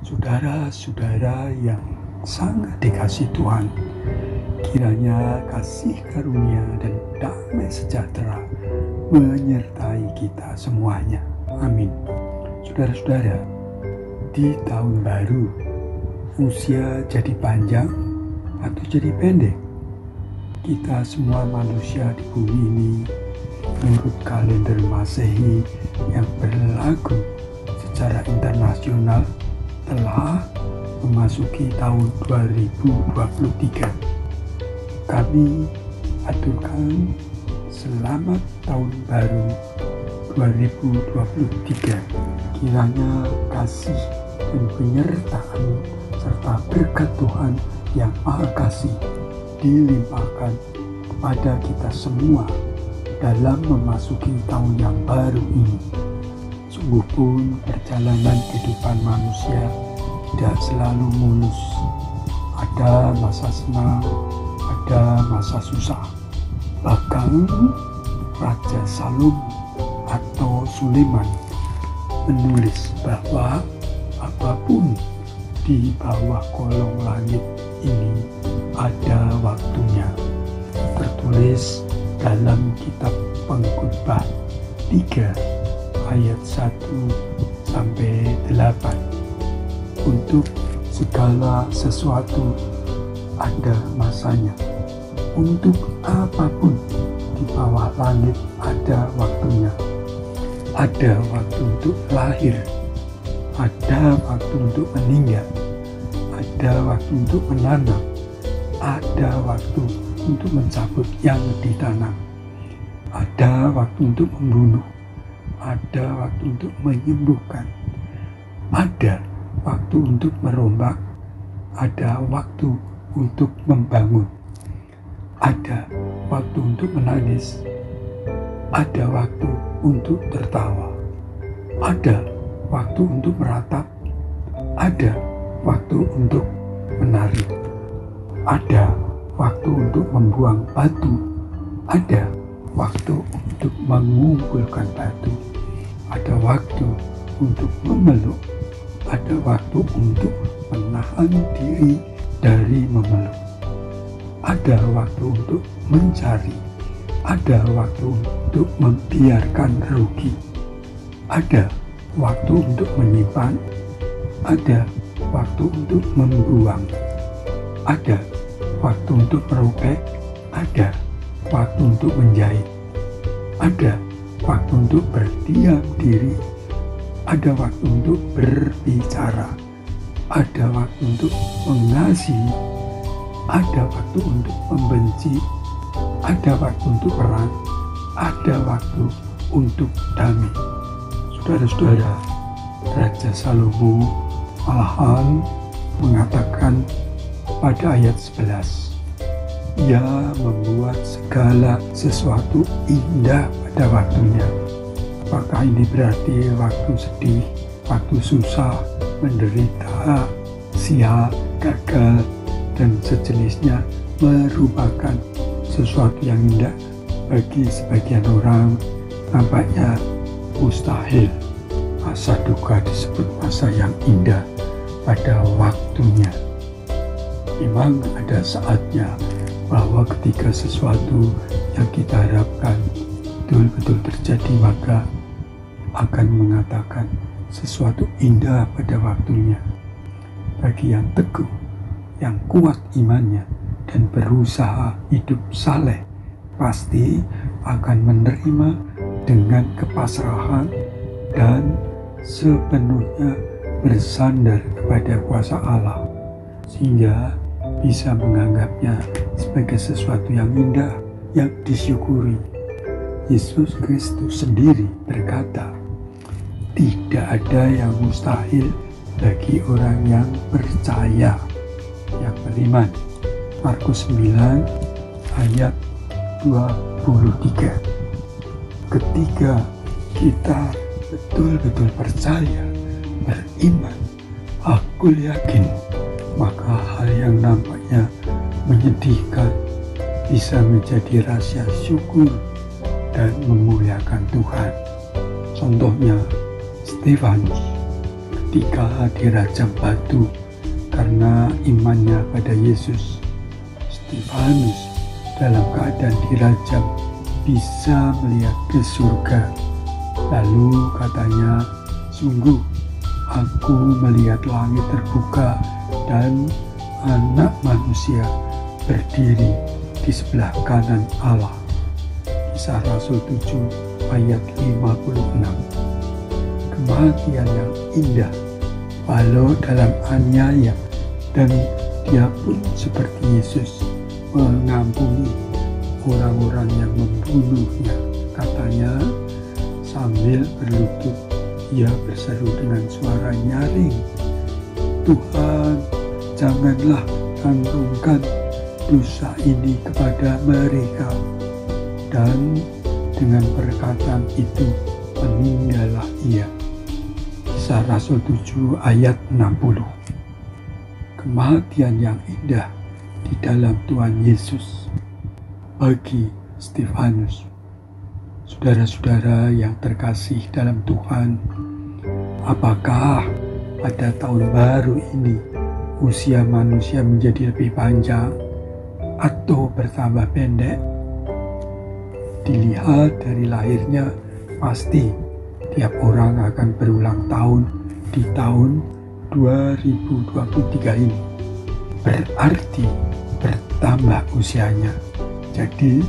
Saudara-saudara yang sangat dikasihi Tuhan, kiranya kasih karunia dan damai sejahtera menyertai kita semuanya. Amin. Saudara-saudara, di tahun baru, usia jadi panjang atau jadi pendek? Kita semua manusia di bumi ini, menurut kalender Masehi yang berlaku secara internasional, telah memasuki tahun 2023. Kami aturkan selamat tahun baru 2023. Kiranya kasih dan penyertaan serta berkat Tuhan yang Maha Kasih dilimpahkan kepada kita semua dalam memasuki tahun yang baru ini. Sungguh pun perjalanan kehidupan manusia tidak selalu mulus. Ada masa senang, ada masa susah. Bahkan Raja Salomo atau Sulaiman menulis bahwa apapun di bawah kolong langit ini ada waktunya. Tertulis dalam kitab Pengkhotbah 3 ayat 1 sampai 8. Untuk segala sesuatu ada masanya. Untuk apapun di bawah langit ada waktunya. Ada waktu untuk lahir, ada waktu untuk meninggal, ada waktu untuk menanam, ada waktu untuk mencabut yang ditanam, ada waktu untuk membunuh, ada waktu untuk menyembuhkan, ada waktu untuk merombak, ada waktu untuk membangun, ada waktu untuk menangis, ada waktu untuk tertawa, ada waktu untuk meratap, ada waktu untuk menari, ada waktu untuk membuang batu, ada waktu untuk mengumpulkan batu, ada waktu untuk memeluk, ada waktu untuk menahan diri dari memeluk, ada waktu untuk mencari, ada waktu untuk membiarkan rugi, ada waktu untuk menyimpan, ada waktu untuk membuang, ada waktu untuk merobek, ada waktu untuk menjahit, ada waktu untuk berdiam diri, ada waktu untuk berbicara, ada waktu untuk mengasihi, ada waktu untuk membenci, ada waktu untuk perang, ada waktu untuk damai. Saudara-saudara, Raja Salomo malahan mengatakan pada ayat 11, ia membuat segala sesuatu indah pada waktunya. Apakah ini berarti waktu sedih, waktu susah, menderita, sial, gagal, dan sejenisnya merupakan sesuatu yang indah? Bagi sebagian orang nampaknya mustahil. Masa duka disebut masa yang indah pada waktunya. Memang ada saatnya bahwa ketika sesuatu yang kita harapkan betul-betul terjadi, maka akan mengatakan sesuatu indah pada waktunya. Bagi yang teguh, yang kuat imannya, dan berusaha hidup saleh, pasti akan menerima dengan kepasrahan dan sepenuhnya bersandar kepada kuasa Allah, sehingga bisa menganggapnya sebagai sesuatu yang indah, yang disyukuri. Yesus Kristus sendiri berkata, tidak ada yang mustahil bagi orang yang percaya, yang beriman. Markus 9 ayat 23. Ketika kita betul-betul percaya, beriman, aku yakin, maka hal yang nampaknya menyedihkan bisa menjadi rasa syukur dan memuliakan Tuhan. Contohnya Stefanus, ketika dirajam batu karena imannya pada Yesus. Stefanus dalam keadaan dirajam bisa melihat ke surga. Lalu katanya, sungguh aku melihat langit terbuka dan Anak Manusia berdiri di sebelah kanan Allah. Kisah Rasul 7 ayat 56. Kematian yang indah, walau dalam aniaya, dan dia pun seperti Yesus mengampuni orang-orang yang membunuhnya. Katanya, sambil berlutut ia berseru dengan suara nyaring, Tuhan, janganlah tanggungkan dosa ini kepada mereka. Dan dengan perkataan itu meninggallah ia. Kisah Rasul 7 ayat 60. Kematian yang indah di dalam Tuhan Yesus bagi Stefanus. Saudara-saudara yang terkasih dalam Tuhan, apakah pada tahun baru ini usia manusia menjadi lebih panjang atau bertambah pendek? Dilihat dari lahirnya, pasti tiap orang akan berulang tahun di tahun 2023 ini. Berarti bertambah usianya. Jadi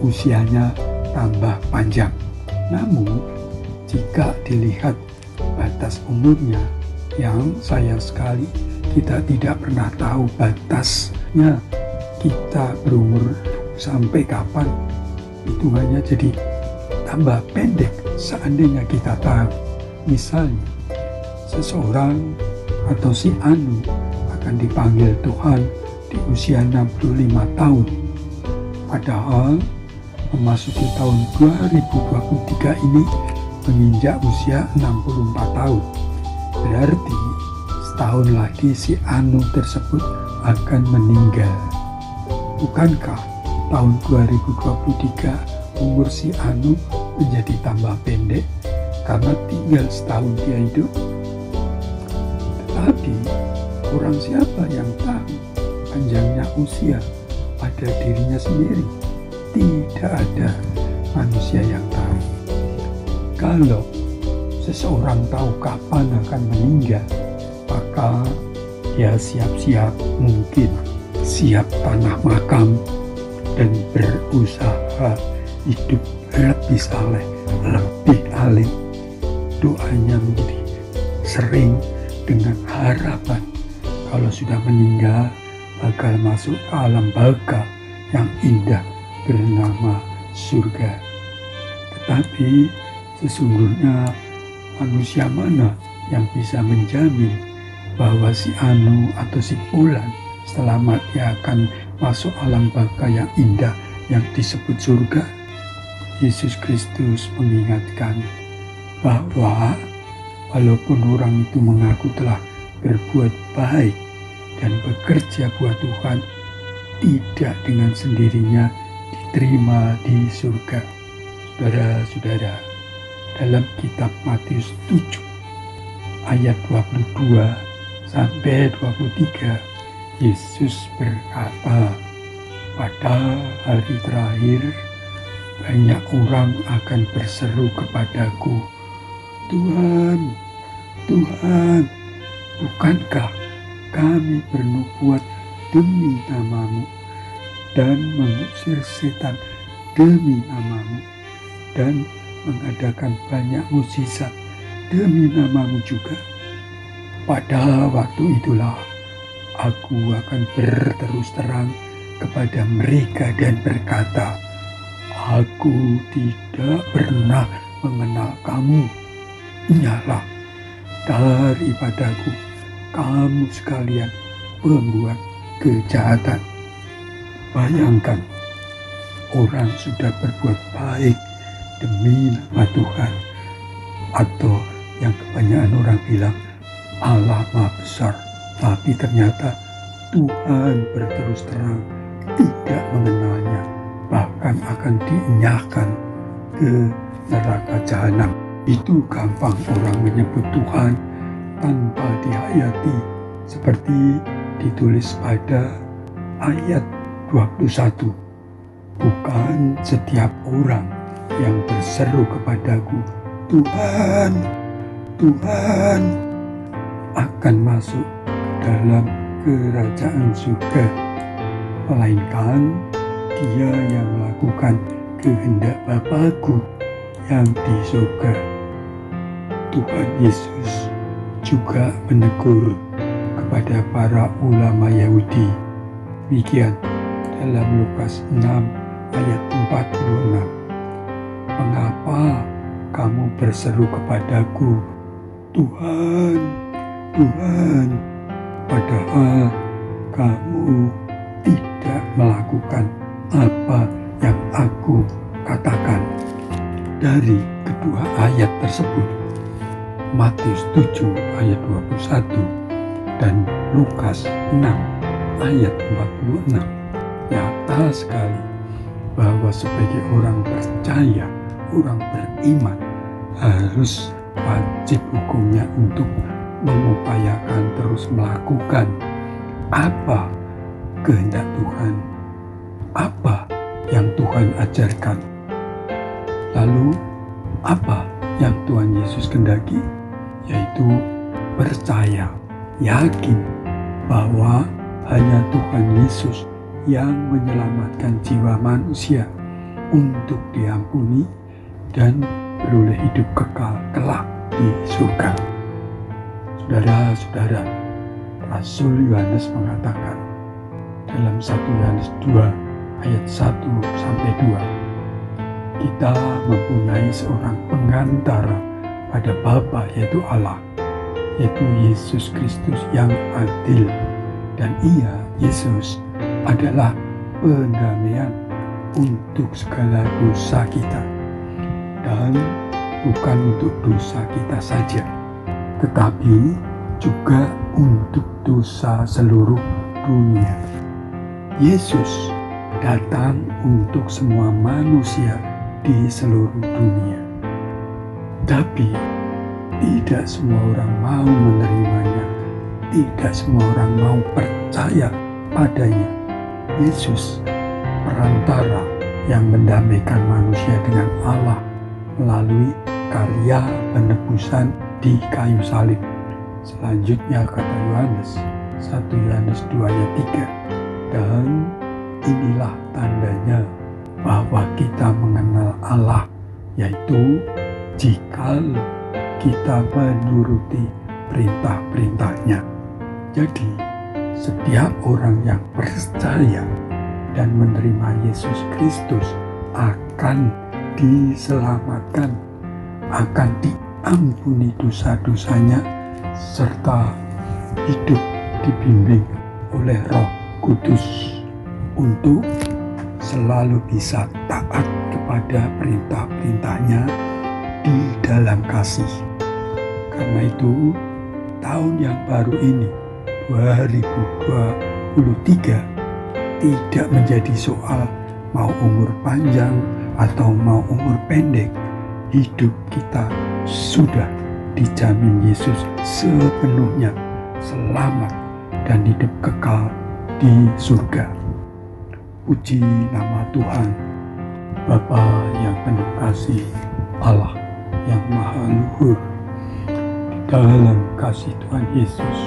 usianya tambah panjang. Namun jika dilihat batas umurnya, yang sayang sekali kita tidak pernah tahu batasnya kita berumur sampai kapan. Hitungannya jadi tambah pendek seandainya kita tahu. Misalnya seseorang atau si Anu akan dipanggil Tuhan di usia 65 tahun. Padahal memasuki tahun 2023 ini menginjak usia 64 tahun. Berarti setahun lagi si Anu tersebut akan meninggal. Bukankah tahun 2023 umur si Anu menjadi tambah pendek karena tinggal setahun dia hidup? Tetapi orang siapa yang tahu panjangnya usia pada dirinya sendiri? Tidak ada manusia yang tahu. Kalau seseorang tahu kapan akan meninggal, maka dia siap-siap, mungkin siap tanah makam dan berusaha hidup lebih saleh, lebih alim. Doanya menjadi sering dengan harapan kalau sudah meninggal bakal masuk ke alam baka yang indah bernama surga. Tetapi sesungguhnya manusia mana yang bisa menjamin bahwa si Anu atau si Fulan setelah mati akan masuk alam baka yang indah yang disebut surga? Yesus Kristus mengingatkan bahwa walaupun orang itu mengaku telah berbuat baik dan bekerja buat Tuhan, tidak dengan sendirinya diterima di surga. Saudara-saudara, dalam kitab Matius 7 ayat 22 sampai 23, Yesus berkata, pada hari terakhir banyak orang akan berseru kepadaku, Tuhan, Tuhan, bukankah kami bernubuat demi namamu dan mengusir setan demi namamu dan mengadakan banyak mukjizat demi namamu juga? Pada waktu itulah aku akan berterus terang kepada mereka dan berkata, aku tidak pernah mengenal kamu. Ingatlah daripadaku kamu sekalian pembuat kejahatan. Bayangkan, orang sudah berbuat baik demi nama Tuhan, atau yang kebanyakan orang bilang Allah Maha Besar, tapi ternyata Tuhan berterus terang tidak mengenalnya, bahkan akan dienyahkan ke neraka jahanam. Itu gampang orang menyebut Tuhan tanpa dihayati, seperti ditulis pada ayat 21. Bukan setiap orang yang berseru kepadaku, Tuhan, Tuhan, akan masuk ke dalam kerajaan surga, melainkan dia yang melakukan kehendak Bapa-Ku yang di surga. Tuhan Yesus juga menegur kepada para ulama Yahudi. Demikian dalam Lukas 6 ayat 46. Mengapa kamu berseru kepadaku, Tuhan, Tuhan, padahal kamu tidak melakukan apa yang aku katakan? Dari kedua ayat tersebut, Matius 7 ayat 21 dan Lukas 6 ayat 46, nyata sekali bahwa sebagai orang percaya, orang beriman, harus wajib hukumnya untuk mengupayakan terus melakukan apa kehendak Tuhan, apa yang Tuhan ajarkan. Lalu apa yang Tuhan Yesus kehendaki? Yaitu percaya, yakin bahwa hanya Tuhan Yesus yang menyelamatkan jiwa manusia untuk diampuni dan beroleh hidup kekal kelak di surga. Saudara-saudara, Rasul Yohanes mengatakan dalam 1 Yohanes 2 ayat 1-2, kita mempunyai seorang pengantara pada Bapa, yaitu Allah, yaitu Yesus Kristus yang adil, dan Ia, Yesus, adalah pendamaian untuk segala dosa kita, dan bukan untuk dosa kita saja, tetapi juga untuk dosa seluruh dunia. Yesus datang untuk semua manusia di seluruh dunia, tapi tidak semua orang mau menerimanya, tidak semua orang mau percaya padanya. Yesus, perantara yang mendamaikan manusia dengan Allah melalui karya penebusan di kayu salib. Selanjutnya kata Yohanes, 1 Yohanes 2 ayat 3, dan inilah tandanya bahwa kita mengenal Allah, yaitu jikalau kita menuruti perintah-perintahnya. Jadi, setiap orang yang percaya dan menerima Yesus Kristus akan diselamatkan, akan diampuni dosa-dosanya, serta hidup dibimbing oleh Roh Kudus untuk selalu bisa taat kepada perintah-perintahnya di dalam kasih. Karena itu, tahun yang baru ini, 2023, tidak menjadi soal mau umur panjang atau mau umur pendek. Hidup kita sudah dijamin Yesus sepenuhnya selamat dan hidup kekal di surga. Puji nama Tuhan, Bapa yang penuh kasih, Allah yang maha luhur. Di dalam kasih Tuhan Yesus,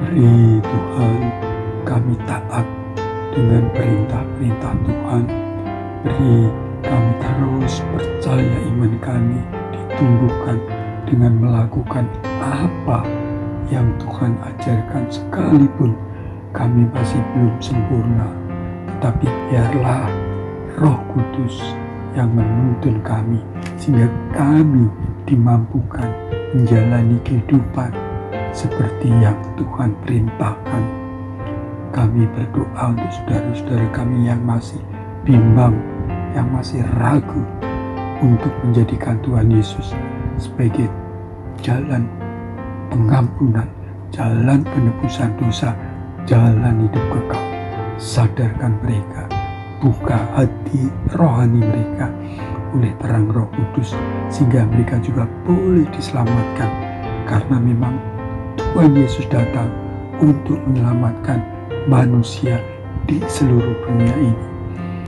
beri Tuhan kami taat dengan perintah-perintah Tuhan. Beri kami terus percaya iman kami ditumbuhkan dengan melakukan apa yang Tuhan ajarkan, sekalipun kami masih belum sempurna. Tetapi biarlah Roh Kudus yang menuntun kami, sehingga kami dimampukan menjalani kehidupan seperti yang Tuhan perintahkan. Kami berdoa untuk saudara-saudara kami yang masih bimbang, yang masih ragu untuk menjadikan Tuhan Yesus sebagai jalan pengampunan, jalan penebusan dosa, jalan hidup kekal. Sadarkan mereka, buka hati rohani mereka oleh terang Roh Kudus, sehingga mereka juga boleh diselamatkan karena memang Tuhan Yesus datang untuk menyelamatkan manusia di seluruh dunia ini.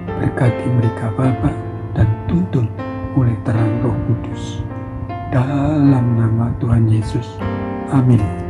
Berkati mereka Bapa dan tuntun oleh terang Roh Kudus. Dalam nama Tuhan Yesus. Amin.